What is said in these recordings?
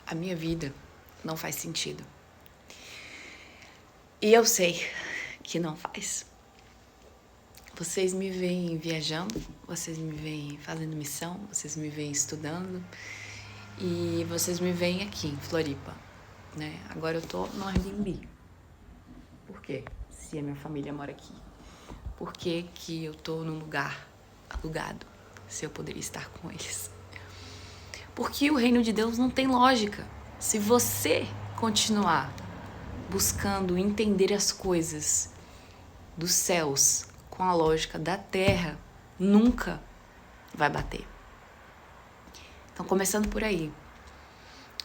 a minha vida não faz sentido. E eu sei que não faz. Vocês me veem viajando, vocês me veem fazendo missão, vocês me veem estudando e vocês me veem aqui em Floripa, né? Agora eu tô no Airbnb. Por quê? Se a minha família mora aqui. Por que que eu tô num lugar alugado, se eu poderia estar com eles? Porque o reino de Deus não tem lógica. Se você continuar buscando entender as coisas dos céus com a lógica da terra, nunca vai bater. Então, começando por aí.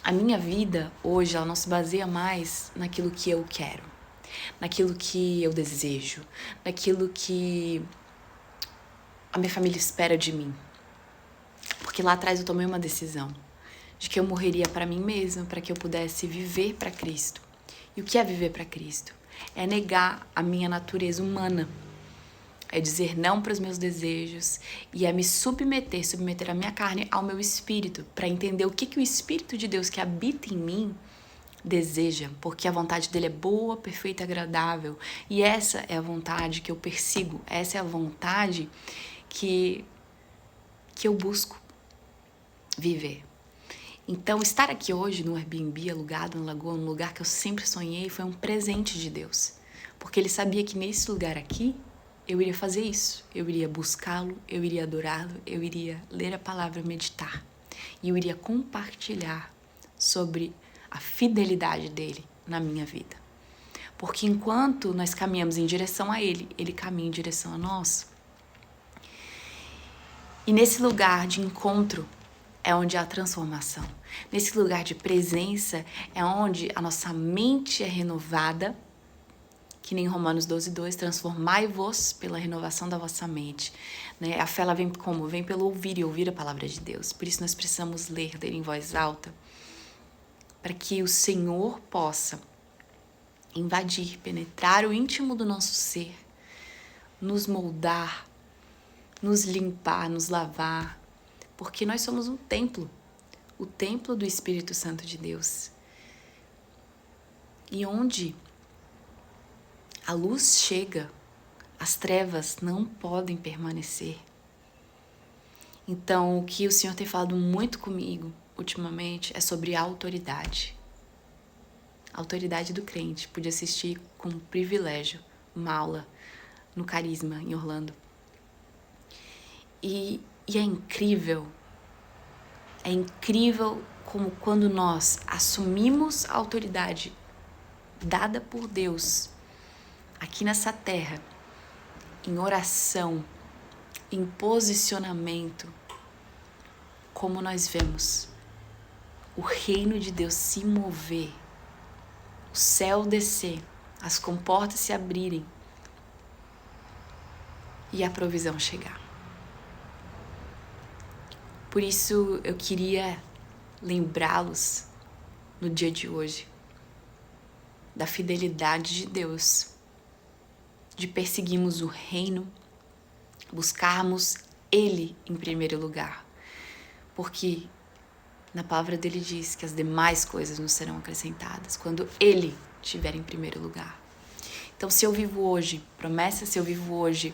A minha vida hoje, ela não se baseia mais naquilo que eu quero, naquilo que eu desejo, naquilo que a minha família espera de mim. Porque lá atrás eu tomei uma decisão de que eu morreria para mim mesma, para que eu pudesse viver para Cristo. E o que é viver para Cristo? É negar a minha natureza humana. É dizer não para os meus desejos e é me submeter a minha carne ao meu espírito, para entender o que o Espírito de Deus que habita em mim deseja, porque a vontade dele é boa, perfeita e agradável. E essa é a vontade que eu persigo, essa é a vontade que eu busco viver. Então, estar aqui hoje no Airbnb, alugado na Lagoa, num lugar que eu sempre sonhei, foi um presente de Deus. Porque Ele sabia que nesse lugar aqui, eu iria fazer isso. Eu iria buscá-lo, eu iria adorá-lo, eu iria ler a palavra, meditar. E eu iria compartilhar sobre a fidelidade dEle na minha vida. Porque enquanto nós caminhamos em direção a Ele, Ele caminha em direção a nós. E nesse lugar de encontro, é onde há transformação. Nesse lugar de presença é onde a nossa mente é renovada, que nem Romanos 12:2, transformai-vos pela renovação da vossa mente. Né? A fé ela vem como? Vem pelo ouvir e ouvir a palavra de Deus. Por isso nós precisamos ler em voz alta, para que o Senhor possa invadir, penetrar o íntimo do nosso ser, nos moldar, nos limpar, nos lavar, porque nós somos um templo, o templo do Espírito Santo de Deus. E onde a luz chega, as trevas não podem permanecer. Então, o que o Senhor tem falado muito comigo ultimamente é sobre a autoridade. A autoridade do crente. Pude assistir com privilégio uma aula no Carisma, em Orlando. E é incrível como quando nós assumimos a autoridade dada por Deus aqui nessa terra, em oração, em posicionamento, como nós vemos o reino de Deus se mover, o céu descer, as comportas se abrirem e a provisão chegar. Por isso eu queria lembrá-los no dia de hoje da fidelidade de Deus, de perseguirmos o reino, buscarmos Ele em primeiro lugar, porque na palavra dele diz que as demais coisas nos serão acrescentadas quando Ele estiver em primeiro lugar. Então, se eu vivo hoje promessa, se eu vivo hoje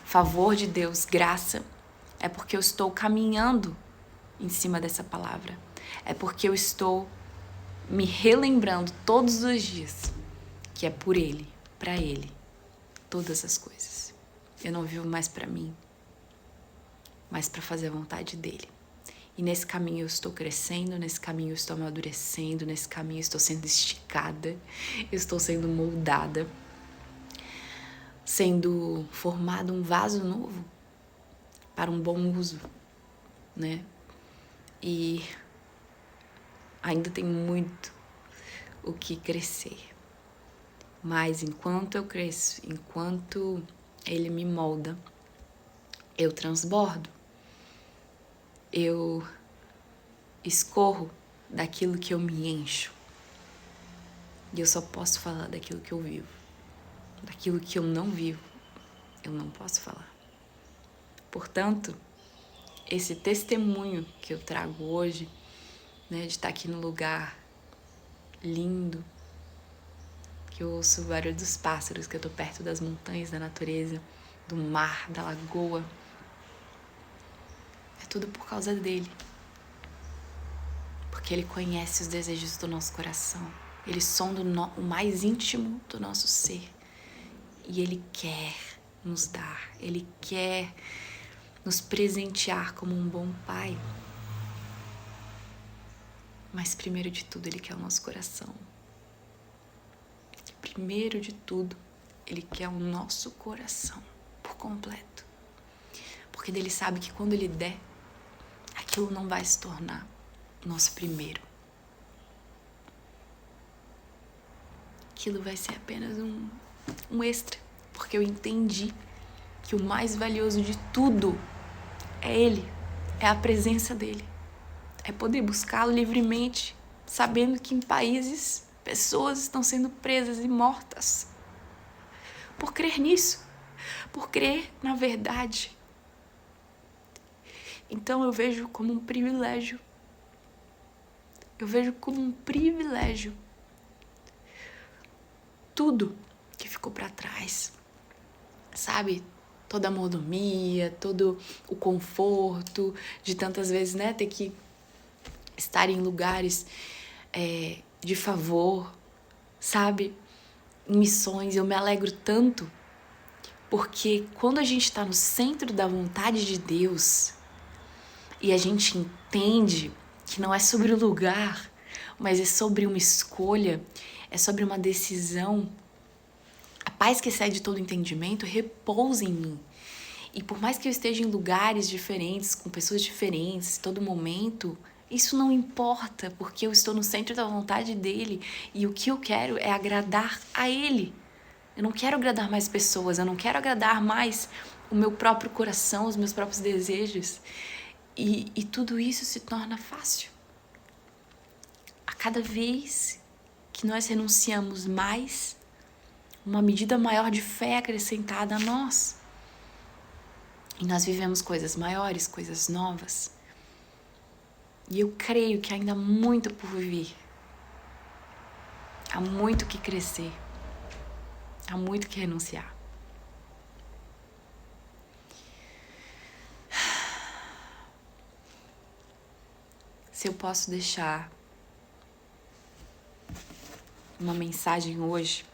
favor de Deus, graça, é porque eu estou caminhando em cima dessa palavra. É porque eu estou me relembrando todos os dias que é por Ele, para Ele, todas as coisas. Eu não vivo mais para mim, mas para fazer a vontade dEle. E nesse caminho eu estou crescendo, nesse caminho eu estou amadurecendo, nesse caminho eu estou sendo esticada, eu estou sendo moldada, sendo formado um vaso novo para um bom uso, né? E ainda tem muito o que crescer. Mas enquanto eu cresço, enquanto Ele me molda, eu transbordo. Eu escorro daquilo que eu me encho. E eu só posso falar daquilo que eu vivo. Daquilo que eu não vivo, eu não posso falar. Portanto, esse testemunho que eu trago hoje, né, de estar aqui num lugar lindo, que eu ouço o barulho dos pássaros, que eu tô perto das montanhas, da natureza, do mar, da lagoa. É tudo por causa dele. Porque ele conhece os desejos do nosso coração. Ele sonda o mais íntimo do nosso ser. E ele quer nos dar, ele quer nos presentear como um bom pai. Mas primeiro de tudo, ele quer o nosso coração. Primeiro de tudo, ele quer o nosso coração por completo. Porque ele sabe que quando ele der, aquilo não vai se tornar nosso primeiro. Aquilo vai ser apenas um extra. Porque eu entendi que o mais valioso de tudo é ele, é a presença dele. É poder buscá-lo livremente, sabendo que em países pessoas estão sendo presas e mortas. Por crer nisso, por crer na verdade. Então eu vejo como um privilégio. Eu vejo como um privilégio tudo que ficou para trás. Sabe? Toda a mordomia, todo o conforto de tantas vezes, né, ter que estar em lugares de favor, sabe? Em missões. Eu me alegro tanto porque quando a gente está no centro da vontade de Deus e a gente entende que não é sobre o lugar, mas é sobre uma escolha, é sobre uma decisão, a paz que excede todo entendimento repousa em mim. E por mais que eu esteja em lugares diferentes, com pessoas diferentes, todo momento, isso não importa, porque eu estou no centro da vontade dele e o que eu quero é agradar a ele. Eu não quero agradar mais pessoas, eu não quero agradar mais o meu próprio coração, os meus próprios desejos. E tudo isso se torna fácil. A cada vez que nós renunciamos mais, uma medida maior de fé acrescentada a nós. E nós vivemos coisas maiores, coisas novas. E eu creio que ainda há muito por vir. Há muito que crescer. Há muito que renunciar. Se eu posso deixar uma mensagem hoje,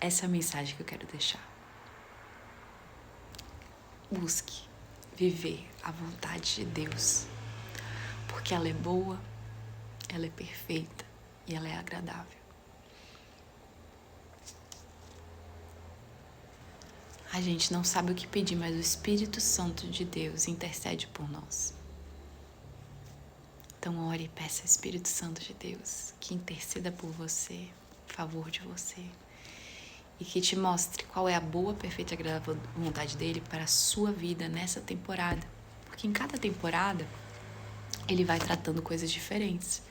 essa é a mensagem que eu quero deixar. Busque viver a vontade de Deus, porque ela é boa, ela é perfeita e ela é agradável. A gente não sabe o que pedir, mas o Espírito Santo de Deus intercede por nós. Então ore e peça ao Espírito Santo de Deus que interceda por você, a favor de você, e que te mostre qual é a boa, perfeita e agradável vontade dele para a sua vida nessa temporada. Porque em cada temporada, ele vai tratando coisas diferentes.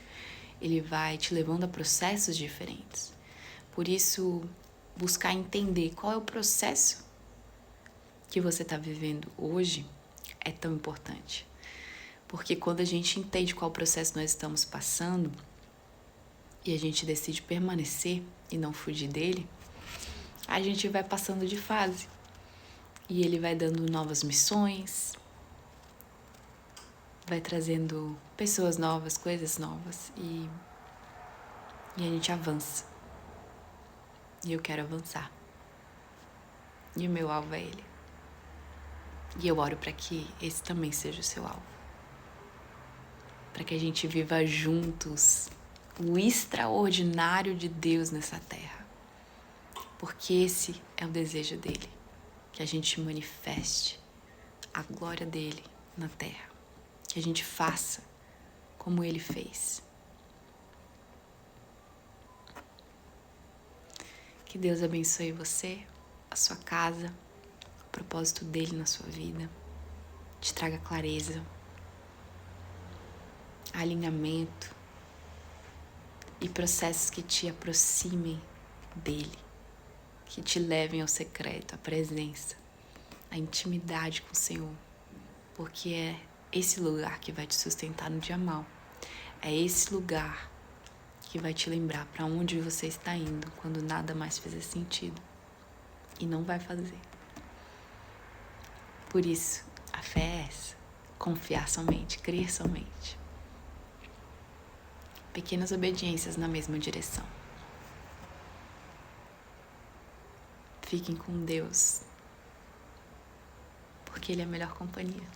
Ele vai te levando a processos diferentes. Por isso, buscar entender qual é o processo que você está vivendo hoje é tão importante. Porque quando a gente entende qual processo nós estamos passando e a gente decide permanecer e não fugir dele, a gente vai passando de fase. E ele vai dando novas missões, vai trazendo pessoas novas, coisas novas e a gente avança. E eu quero avançar. E o meu alvo é ele. E eu oro para que esse também seja o seu alvo. Para que a gente viva juntos o extraordinário de Deus nessa terra. Porque esse é o desejo dele. Que a gente manifeste a glória dele na terra. Que a gente faça como ele fez. Que Deus abençoe você, a sua casa, o propósito dele na sua vida. Te traga clareza, alinhamento e processos que te aproximem dele, que te levem ao secreto, à presença, à intimidade com o Senhor, porque é esse lugar que vai te sustentar no dia mau. É esse lugar que vai te lembrar para onde você está indo quando nada mais fizer sentido. E não vai fazer. Por isso, a fé é essa. Confiar somente, crer somente. Pequenas obediências na mesma direção. Fiquem com Deus, porque Ele é a melhor companhia.